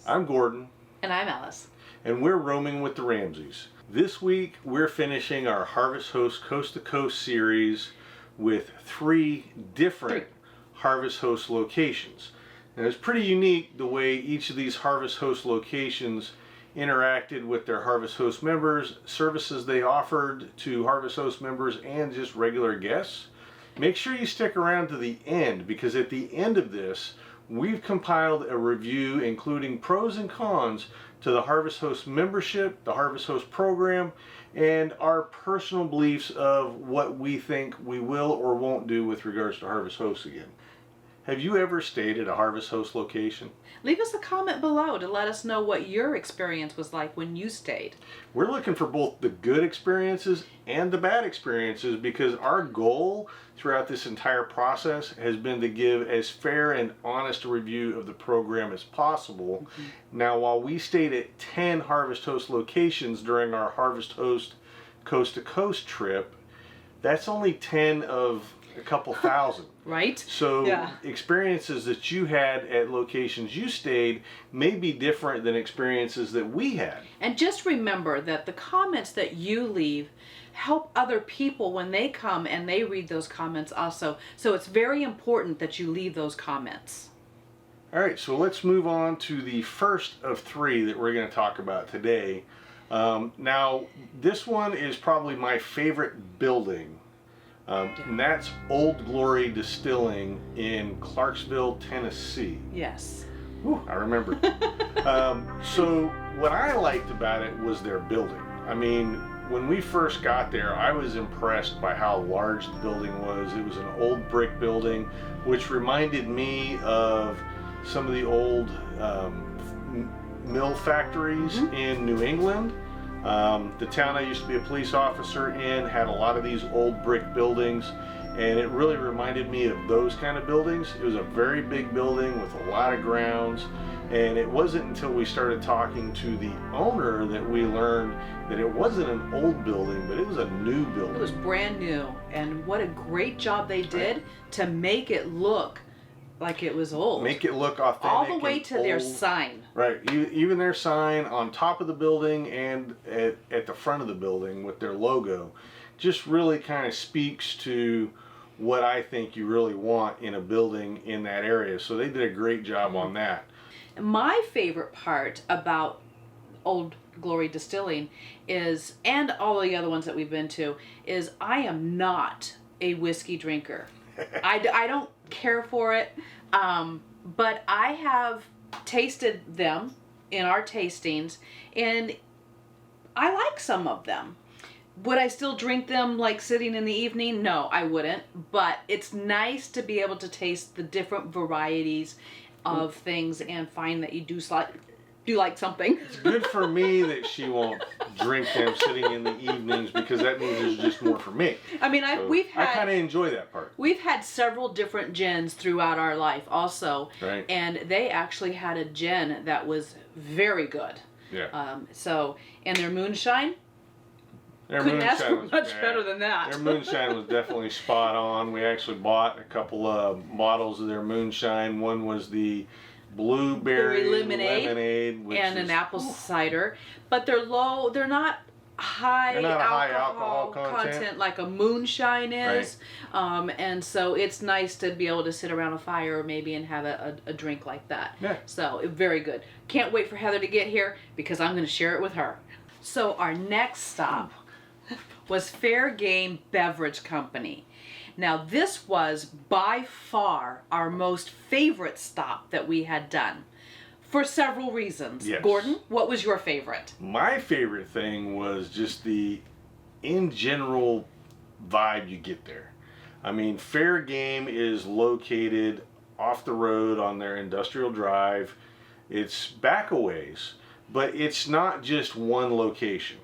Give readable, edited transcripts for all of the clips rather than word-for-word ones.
I'm Gordon. And I'm Alice. And we're roaming with the Ramsays. This week we're finishing our Harvest Host Coast to Coast series with three different Harvest Host locations. And it's pretty unique the way each of these Harvest Host locations interacted with their Harvest Host members, services they offered to Harvest Host members, and just regular guests. Make sure you stick around to the end, because at the end of this, we've compiled a review including pros and cons to the Harvest Host membership, the Harvest Host program, and our personal beliefs of what we think we will or won't do with regards to Harvest Hosts again. Have you ever stayed at a Harvest Host location? Leave us a comment below to let us know what your experience was like when you stayed. We're looking for both the good experiences and the bad experiences, because our goal throughout this entire process has been to give as fair and honest a review of the program as possible. Now, while we stayed at 10 Harvest Host locations during our Harvest Host Coast to Coast trip, that's only 10 of a couple thousand. Right? So experiences that you had at locations you stayed may be different than experiences that we had. And just remember that the comments that you leave help other people when they come and they read those comments also. So it's very important that you leave those comments. All right, so let's move on to the first of three that we're going to talk about today. Now, this one is probably my favorite building. And that's Old Glory Distilling in Clarksville, Tennessee. Yes. Whew, I remember. So what I liked about it was their building. I mean, when we first got there, I was impressed by how large the building was. It was an old brick building, which reminded me of some of the old mill factories in New England. The town I used to be a police officer in had a lot of these old brick buildings, and it really reminded me of those kind of buildings. It was a very big building with a lot of grounds, and it wasn't until we started talking to the owner that we learned that it wasn't an old building, but it was a new building. It was brand new, and what a great job they did to make it look like it was old. Make it look authentic. All the way to old. their sign. Right, even their sign on top of the building and at the front of the building with their logo just really kind of speaks to what I think you really want in a building in that area. So they did a great job on that. My favorite part about Old Glory Distilling is, and all the other ones that we've been to, is I am not a whiskey drinker. I don't care for it, but I have tasted them in our tastings, and I like some of them. Would I still drink them like sitting in the evening? No, I wouldn't, but it's nice to be able to taste the different varieties of things and find that you do like something. It's good for me that she won't drink them sitting in the evenings, because that means there's just more for me. I mean, I kind of enjoy that part. We've had several different gins throughout our life also. Right. And they actually had a gin that was very good. Yeah. So, and their moonshine, couldn't ask for much better than that. Their moonshine was definitely spot on. We actually bought a couple of bottles of their moonshine. One was the blueberry lemonade and an apple cider, but they're low. They're not high, alcohol content like a moonshine is, right. And so it's nice to be able to sit around a fire maybe and have a drink like that. Yeah. So very good. Can't wait for Heather to get here, because I'm going to share it with her. So our next stop was Fair Game Beverage Company. Now, this was by far our most favorite stop that we had done, for several reasons. Yes. Gordon, what was your favorite? My favorite thing was just the, in general, vibe you get there. I mean, Fair Game is located off the road on their industrial drive. It's back a ways, but it's not just one location.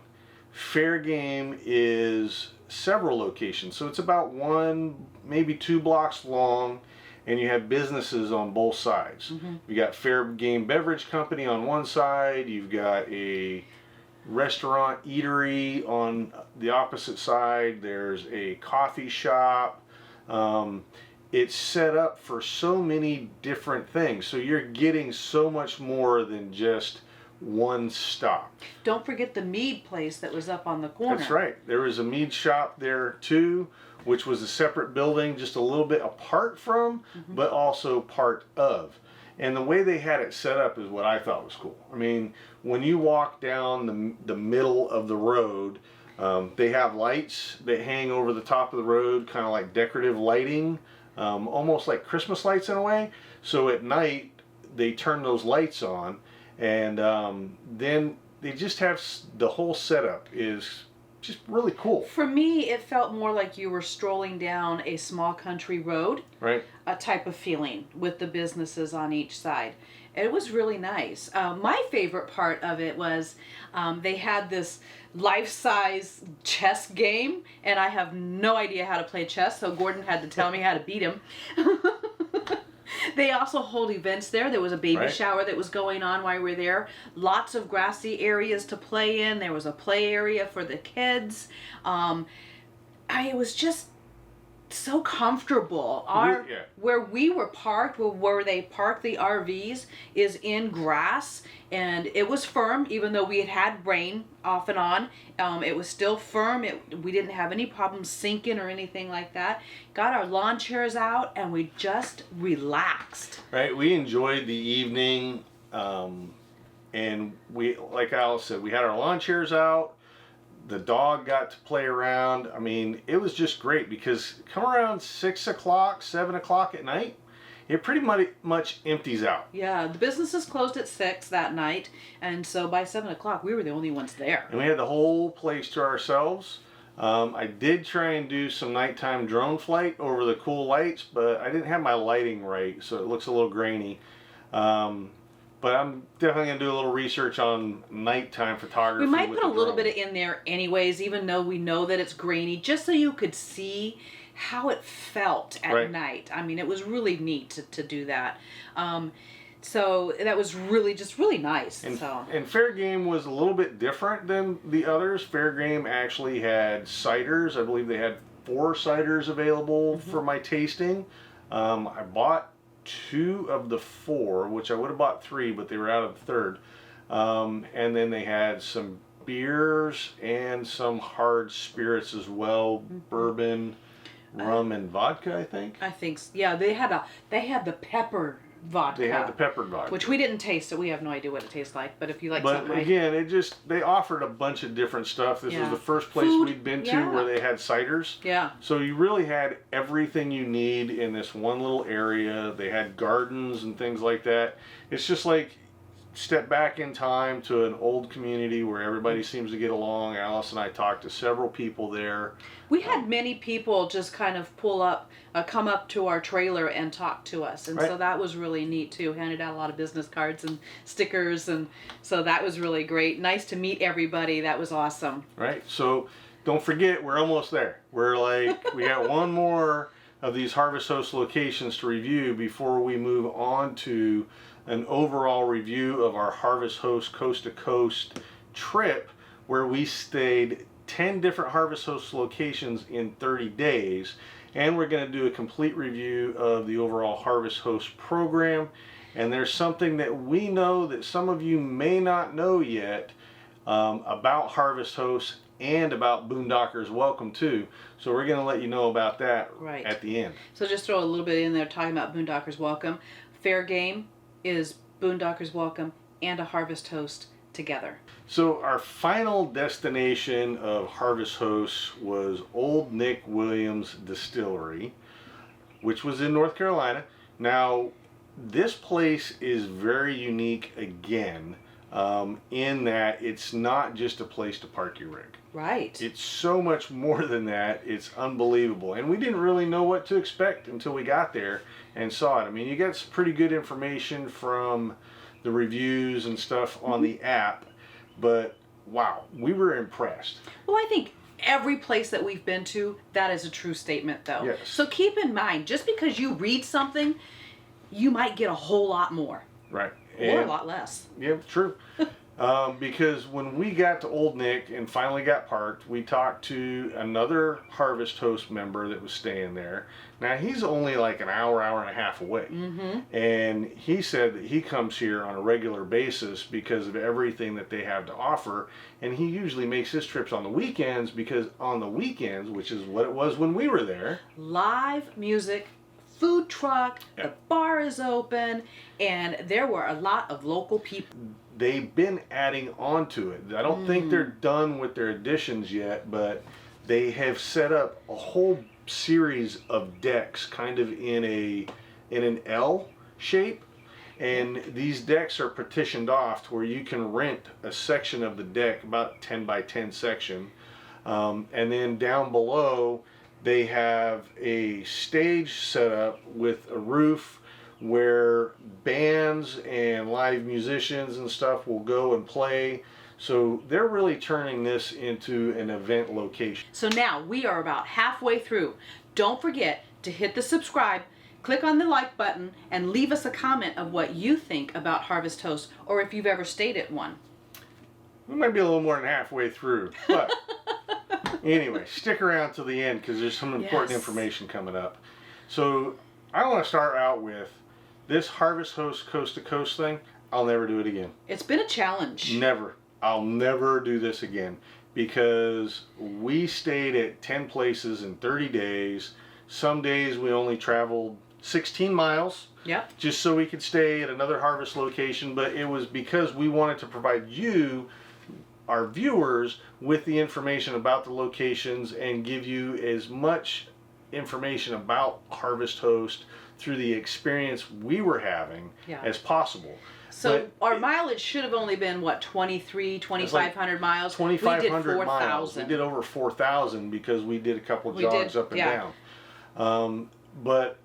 Fair Game is several locations, so it's about one, maybe 2 blocks long, and you have businesses on both sides. You got Fair Game Beverage Company on one side, you've got a restaurant eatery on the opposite side, there's a coffee shop, it's set up for so many different things. So you're getting so much more than just one stop. Don't forget the mead place that was up on the corner. That's right. There was a mead shop there too, which was a separate building, just a little bit apart from, but also part of. And the way they had it set up is what I thought was cool. I mean, when you walk down the middle of the road, they have lights that hang over the top of the road, kind of like decorative lighting, almost like Christmas lights in a way. So at night, they turn those lights on, and then they just have the whole setup is just really cool. For me, it felt more like you were strolling down a small country road, right? A type of feeling with the businesses on each side. It was really nice. My favorite part of it was they had this life-size chess game, and I have no idea how to play chess, so Gordon had to tell me how to beat him. They also hold events there. There was a baby shower that was going on while we were there. Lots of grassy areas to play in. There was a play area for the kids. It was just so comfortable. Where we were parked, where they parked the RVs, is in grass, and it was firm. Even though we had rain off and on, it was still firm. We didn't have any problems sinking or anything like that. Got our lawn chairs out, and we just relaxed. Right, we enjoyed the evening, and we, like Alice said, we had our lawn chairs out. The dog got to play around. I mean, it was just great because come around 6 o'clock, 7 o'clock at night, it pretty much empties out. Yeah, the businesses closed at 6 that night, and so by 7 o'clock, we were the only ones there. And we had the whole place to ourselves. I did try and do some nighttime drone flight over the cool lights, but I didn't have my lighting right, so it looks a little grainy. But I'm definitely going to do a little research on nighttime photography. We might put a little bit in there anyways, even though we know that it's grainy, just so you could see how it felt at night. I mean, it was really neat to do that. So that was really nice. And Fair Game was a little bit different than the others. Fair Game actually had ciders. I believe they had 4 ciders available for my tasting. I bought 2 of the 4, which I would have bought 3, but they were out of the third. And then they had some beers and some hard spirits as well, bourbon, rum, and vodka. I think. Yeah, they had the pepper vodka. They had the peppered vodka, which we didn't taste, so we have no idea what it tastes like. But if you like but something, again, they offered a bunch of different stuff. This was the first place we'd been to where they had ciders. Yeah. So you really had everything you need in this one little area. They had gardens and things like that. It's just like step back in time to an old community where everybody seems to get along. Alice and I talked to several people there. We had many people just kind of come up to our trailer and talk to us. And so that was really neat too. Handed out a lot of business cards and stickers. And so that was really great. Nice to meet everybody. That was awesome. Right. So don't forget, we're almost there. We got one more of these Harvest Host locations to review before we move on to an overall review of our Harvest Host Coast to Coast trip, where we stayed 10 different Harvest Host locations in 30 days. And we're going to do a complete review of the overall Harvest Host program. And there's something that we know that some of you may not know yet about Harvest Host and about Boondockers Welcome too. So we're going to let you know about that at the end. So just throw a little bit in there talking about Boondockers Welcome. Fair Game is Boondockers Welcome and a Harvest Host together. So our final destination of Harvest Host was Old Nick Williams Distillery, which was in North Carolina. Now, this place is very unique again, in that it's not just a place to park your rig. Right. It's so much more than that. It's unbelievable. And we didn't really know what to expect until we got there and saw it. I mean, you got some pretty good information from the reviews and stuff on the app, but wow, we were impressed. Well, I think every place that we've been to, that is a true statement though. Yes. So keep in mind, just because you read something, you might get a whole lot more. Right. Or a lot less. Yeah, true. Because when we got to Old Nick and finally got parked, we talked to another Harvest Host member that was staying there. Now, he's only like an hour and a half away. And he said that he comes here on a regular basis because of everything that they have to offer. And he usually makes his trips on the weekends because on the weekends, which is what it was when we were there. Live music, food truck, the bar is open, and there were a lot of local people. They've been adding on to it. I don't think they're done with their additions yet, but they have set up a whole series of decks kind of in an L shape, and these decks are partitioned off to where you can rent a section of the deck, about 10 by 10 section, and then down below they have a stage set up with a roof where bands and live musicians and stuff will go and play. So they're really turning this into an event location. So now we are about halfway through. Don't forget to hit the subscribe, click on the like button, and leave us a comment of what you think about Harvest Host, or if you've ever stayed at one. We might be a little more than halfway through, but anyway, stick around till the end because there's some important information coming up. So I want to start out with this Harvest Host Coast to Coast thing. I'll never do it again. It's been a challenge. Never. I'll never do this again because we stayed at 10 places in 30 days. Some days we only traveled 16 miles. Yep. Just so we could stay at another harvest location, but it was because we wanted to provide you, our viewers, with the information about the locations and give you as much information about Harvest Host through the experience we were having as possible. So our mileage should have only been, what, 2,500 miles? 2,500 miles. We did over 4,000 because we did a couple jogs up and down. But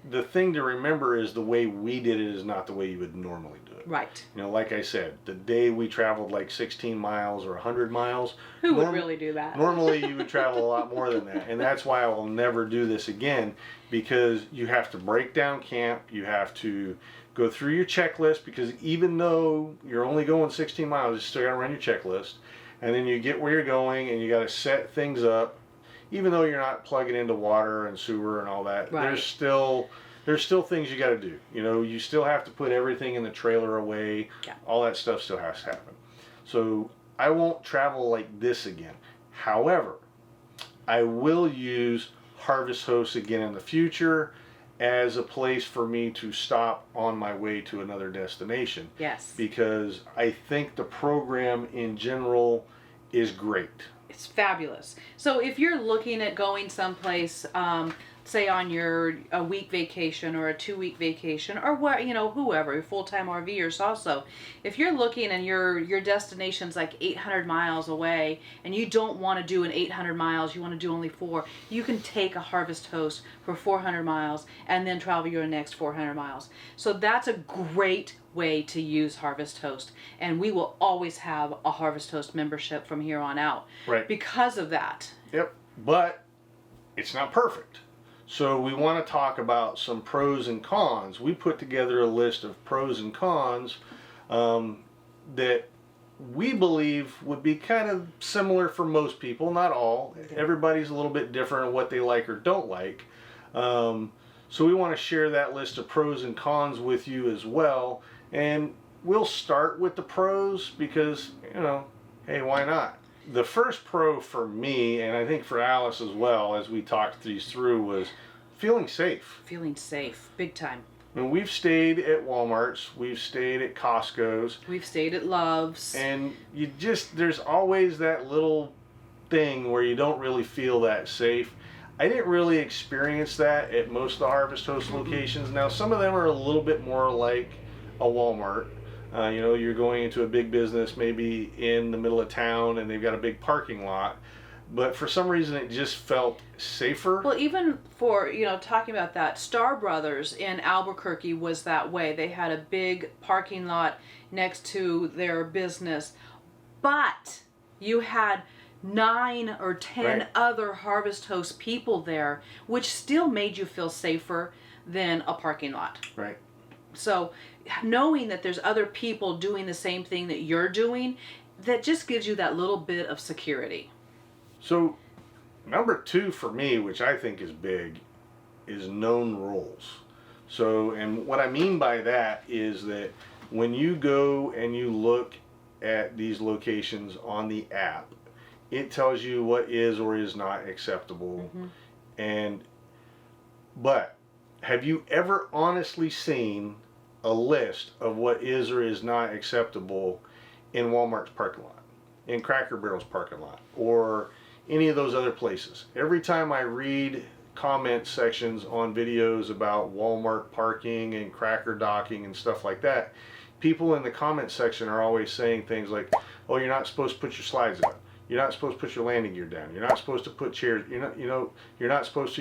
the thing to remember is the way we did it is not the way you would normally do it. Right. You know, like I said, the day we traveled like 16 miles or 100 miles. Who would really do that? Normally you would travel a lot more than that. And that's why I will never do this again, because you have to break down camp. You have to go through your checklist, because even though you're only going 16 miles, you still got to run your checklist. And then you get where you're going and you got to set things up. Even though you're not plugging into water and sewer and all that, there's still things you got to do. You know, you still have to put everything in the trailer away. All that stuff still has to happen. So I won't travel like this again. However, I will use Harvest Host again in the future as a place for me to stop on my way to another destination. Yes. Because I think the program in general is great. It's fabulous. So if you're looking at going someplace, say on a week vacation or a 2-week vacation, or what, you know, whoever, full-time RVers also, if you're looking and your destination's like 800 miles away and you don't want to do an 800 miles, you want to do only 4, you can take a Harvest Host for 400 miles and then travel your next 400 miles. So that's a great way to use Harvest Host, and we will always have a Harvest Host membership from here on out. Right. Because of that. Yep. But it's not perfect. So we want to talk about some pros and cons. We put together a list of pros and cons that we believe would be kind of similar for most people, not all. Everybody's a little bit different in what they like or don't like. So we want to share that list of pros and cons with you as well. And we'll start with the pros because, you know, hey, why not? The first pro for me, and I think for Alice as well, as we talked these through, was feeling safe. Feeling safe, big time. I mean, we've stayed at Walmart's, we've stayed at Costco's. We've stayed at Love's. And there's always that little thing where you don't really feel that safe. I didn't really experience that at most of the Harvest Host locations. Now, some of them are a little bit more like a Walmart. You know, you're going into a big business, maybe in the middle of town, and they've got a big parking lot. But for some reason, it just felt safer. Well, even for, you know, talking about that, Star Brothers in Albuquerque was that way. They had a big parking lot next to their business. But you had 9 or 10 other Harvest Host people there, which still made you feel safer than a parking lot. Right. So knowing that there's other people doing the same thing that you're doing, that just gives you that little bit of security. So number 2 for me, which I think is big, is known rules. So, and what I mean by that is that when you go and you look at these locations on the app, it tells you what is or is not acceptable. But have you ever honestly seen a list of what is or is not acceptable in Walmart's parking lot, in Cracker Barrel's parking lot, or any of those other places? Every time I read comment sections on videos about Walmart parking and cracker docking and stuff like that, people in the comment section are always saying things like, oh, you're not supposed to put your slides up, you're not supposed to put your landing gear down, you're not supposed to put chairs, you're not supposed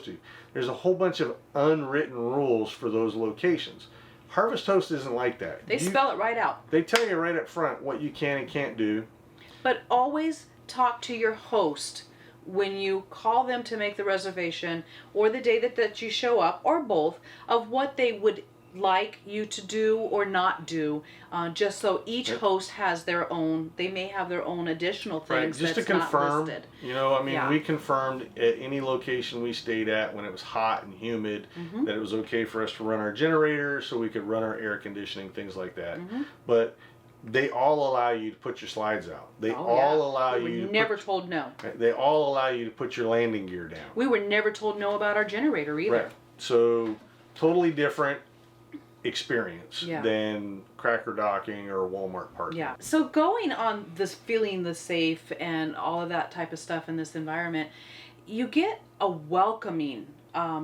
to. There's a whole bunch of unwritten rules for those locations. Harvest Host isn't like that. They spell it right out. They tell you right up front what you can and can't do. But always talk to your host when you call them to make the reservation, or the day that you show up, or both, of what they would like you to do or not do, just so each host has their own. They may have their own additional things just that's to confirm, not listed. We confirmed at any location we stayed at when it was hot and humid that it was okay for us to run our generator, so we could run our air conditioning, things like that. But they all allow you to put your slides out. They allow you. We were never told no. They all allow you to put your landing gear down. We were never told no about our generator either. Right. So totally different experience than cracker docking or Walmart parking. Yeah. So going on this, feeling the safe and all of that type of stuff in this environment, you get a welcoming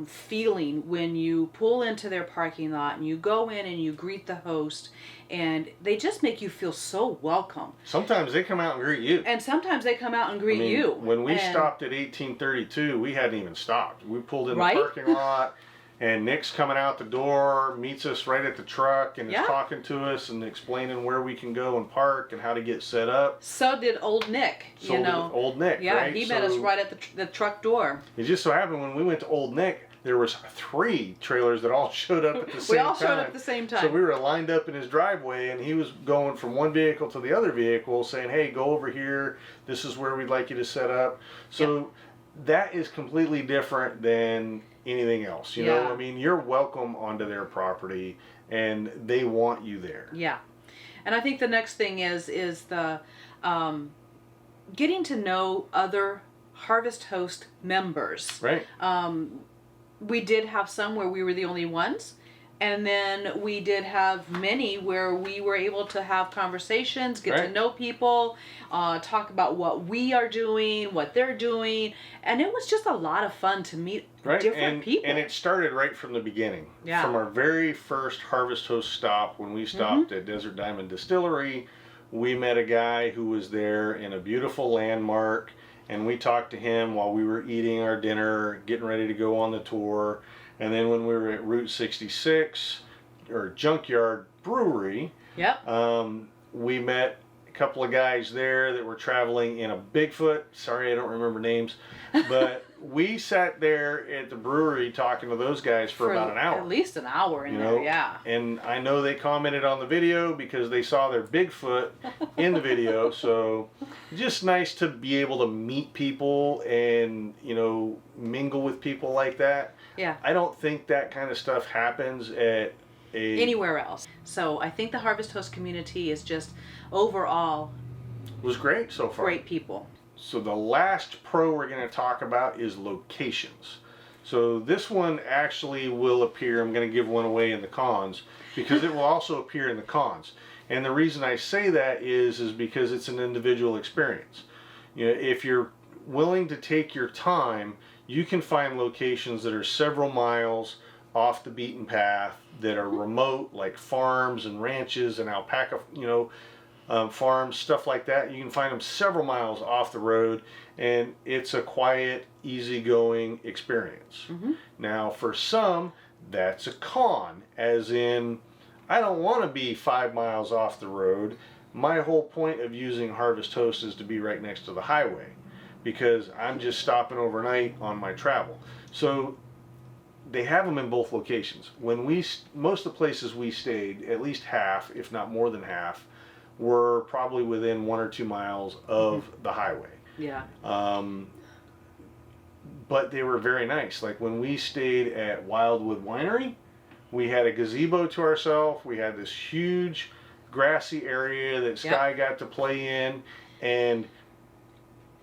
feeling when you pull into their parking lot and you go in and you greet the host, and they just make you feel so welcome. Sometimes they come out and greet you. And sometimes they come out and greet you. When we stopped at 1832, we hadn't even stopped. We pulled in the parking lot, and Nick's coming out the door, meets us right at the truck, and is talking to us and explaining where we can go and park and how to get set up. So did old Nick, Old Nick, right? He met us right at the truck door. It just so happened when we went to Old Nick, there was 3 trailers that all showed up at the same time. We all showed up at the same time. So we were lined up in his driveway, and he was going from one vehicle to the other vehicle, saying, hey, go over here. This is where we'd like you to set up. So that is completely different than anything else. You know, I mean, you're welcome onto their property, and they want you there. Yeah. And I think the next thing is the getting to know other Harvest Host members. Right. We did have some where we were the only ones, and then we did have many where we were able to have conversations, get to know people, talk about what we are doing, what they're doing, and it was just a lot of fun to meet different people. And it started right from the beginning. Yeah. From our very first Harvest Host stop, when we stopped at Desert Diamond Distillery, we met a guy who was there in a beautiful landmark, and we talked to him while we were eating our dinner, getting ready to go on the tour. And then when we were at Route 66, or Junkyard Brewery, we met a couple of guys there that were traveling in a Bigfoot. Sorry, I don't remember names. But we sat there at the brewery talking to those guys for about an hour. At least an hour in there, And I know they commented on the video because they saw their Bigfoot in the video. So just nice to be able to meet people and, mingle with people like that. Yeah. I don't think that kind of stuff happens at anywhere else. So I think the Harvest Host community is just overall was great so far. Great people. So the last pro we're going to talk about is locations. So this one actually will appear, I'm going to give one away in the cons, because it will also appear in the cons. And the reason I say that is because it's an individual experience. If you're willing to take your time, you can find locations that are several miles off the beaten path, that are remote, like farms and ranches and alpaca, farms, stuff like that. You can find them several miles off the road, and it's a quiet, easygoing experience. Now, for some, that's a con, as in, I don't want to be 5 miles off the road. My whole point of using Harvest Host is to be right next to the highway, because I'm just stopping overnight on my travel. So they have them in both locations. Most of the places we stayed, at least half, if not more than half, were probably within 1 or 2 miles of the highway. Yeah. But they were very nice. Like when we stayed at Wildwood Winery, we had a gazebo to ourselves. We had this huge grassy area that Sky got to play in, and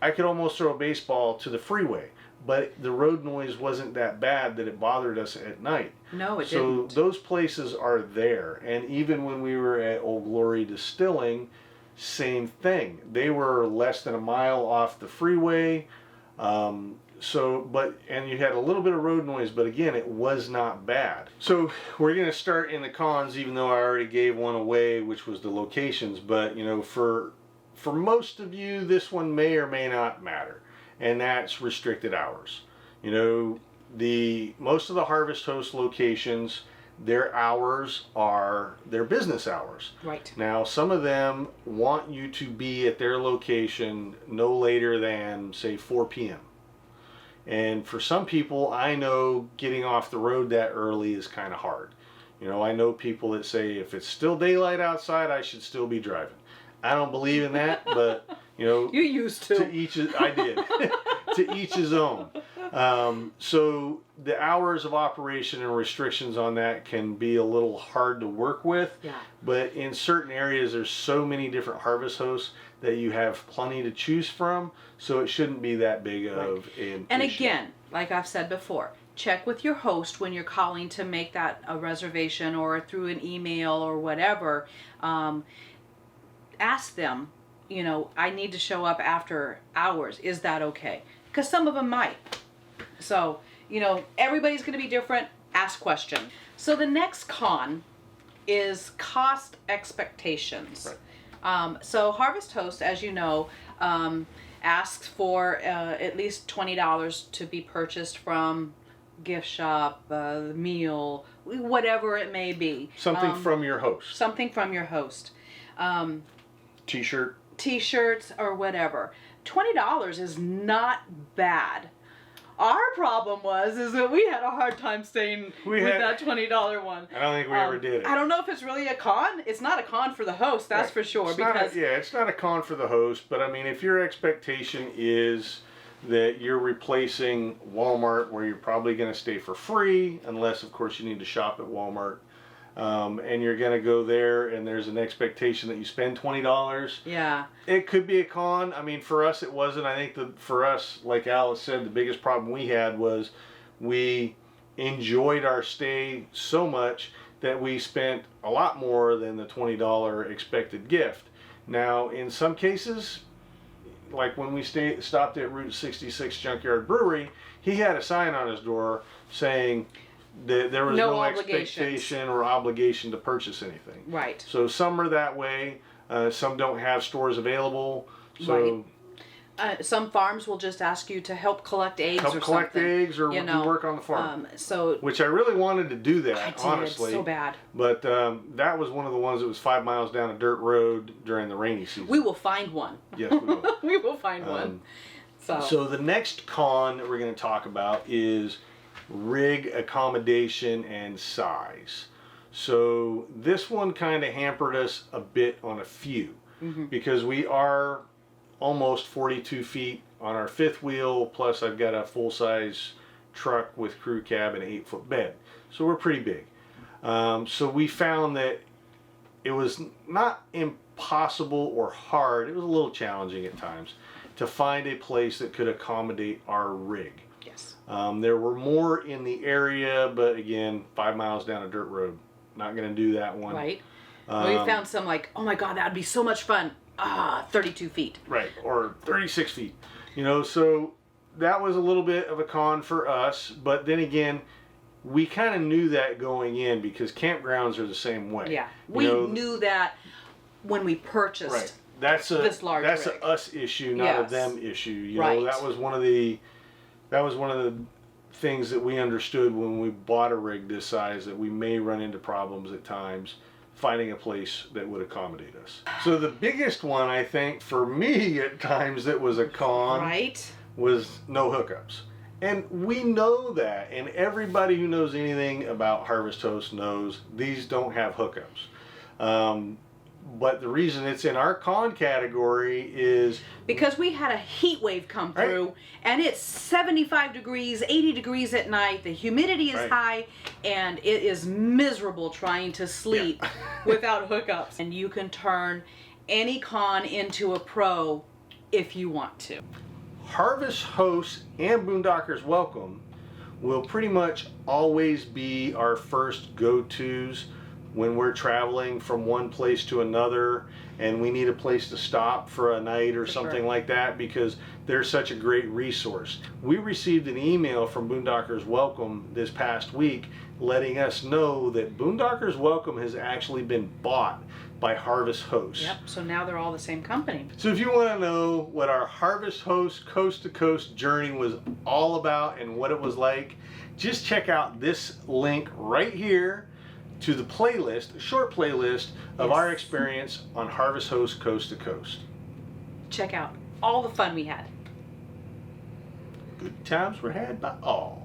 I could almost throw a baseball to the freeway. But the road noise wasn't that bad that it bothered us at night. No, it didn't. So those places are there. And even when we were at Old Glory Distilling, same thing. They were less than a mile off the freeway. And you had a little bit of road noise, but again, it was not bad. So we're going to start in the cons, even though I already gave one away, which was the locations. But, you know, for most of you, this one may or may not matter. And that's restricted hours. You know, most of the Harvest Host locations, their hours are their business hours. Right. Now, some of them want you to be at their location no later than, say, 4 p.m. And for some people, I know getting off the road that early is kind of hard. You know, I know people that say if it's still daylight outside, I should still be driving. I don't believe in that, but you know, you used to. I did. To each his own. So the hours of operation and restrictions on that can be a little hard to work with. Yeah. But in certain areas, there's so many different Harvest Hosts that you have plenty to choose from. So it shouldn't be that big of an And issue. again, like I've said before, check with your host when you're calling to make that a reservation or through an email or whatever. Ask them, you know, I need to show up after hours. Is that okay? Because some of them might. So, you know, everybody's going to be different. Ask questions. So the next con is cost expectations. Right. So Harvest Host, as you know, asks for at least $20 to be purchased from gift shop, the meal, whatever it may be. Something from your host. Something from your host. T-shirt. T-shirts or whatever. $20 is not bad. Our problem is that we had a hard time staying with that $20 one. I don't think we ever did it. I don't know if it's really a con. It's not a con for the host, that's for sure. It's not a con for the host, but I mean, if your expectation is that you're replacing Walmart, where you're probably going to stay for free, unless of course you need to shop at Walmart, and you're going to go there and there's an expectation that you spend $20. Yeah. It could be a con. I mean, for us it wasn't. I think for us, like Alice said, the biggest problem we had was we enjoyed our stay so much that we spent a lot more than the $20 expected gift. Now, in some cases, like when we stopped at Route 66 Junkyard Brewery, he had a sign on his door saying that there was no expectation or obligation to purchase anything. Right. So some are that way. Some don't have stores available. So some farms will just ask you to help collect eggs or something. Help collect eggs or do work on the farm. Which I really wanted to do that, honestly. So bad. But that was one of the ones that was 5 miles down a dirt road during the rainy season. We will find one. Yes, we will. We will find one. So the next con that we're going to talk about is rig accommodation and size. So this one kind of hampered us a bit on a few because we are almost 42 feet on our fifth wheel, plus I've got a full-size truck with crew cab and an 8-foot bed. So we're pretty big. So we found that it was not impossible or hard, it was a little challenging at times, to find a place that could accommodate our rig. Yes. There were more in the area, but again, 5 miles down a dirt road. Not going to do that one. Right. We found some like, oh my God, that would be so much fun. 32 feet. Right, or 36 feet. You know, so that was a little bit of a con for us, but then again, we kind of knew that going in because campgrounds are the same way. Yeah, we knew that when we purchased this large rig. That's a us issue, not a them issue. You know, that was one of the things that we understood when we bought a rig this size, that we may run into problems at times finding a place that would accommodate us. So the biggest one, I think, for me at times that was a con was no hookups. And we know that, and everybody who knows anything about Harvest Host knows these don't have hookups. But the reason it's in our con category is because we had a heat wave come through, right. and it's 75 degrees, 80 degrees at night. The humidity is right. high, and it is miserable trying to sleep without hookups. And you can turn any con into a pro if you want to. Harvest Host and Boondockers Welcome will pretty much always be our first go-tos when we're traveling from one place to another and we need a place to stop for a night or something like that, because they're such a great resource. We received an email from Boondockers Welcome this past week letting us know that Boondockers Welcome has actually been bought by Harvest Host. Yep, so now they're all the same company. So if you want to know what our Harvest Host Coast to Coast journey was all about and what it was like, just check out this link right here to the playlist, a short playlist of our experience on Harvest Host Coast to Coast. Check out all the fun we had. Good times were had by all.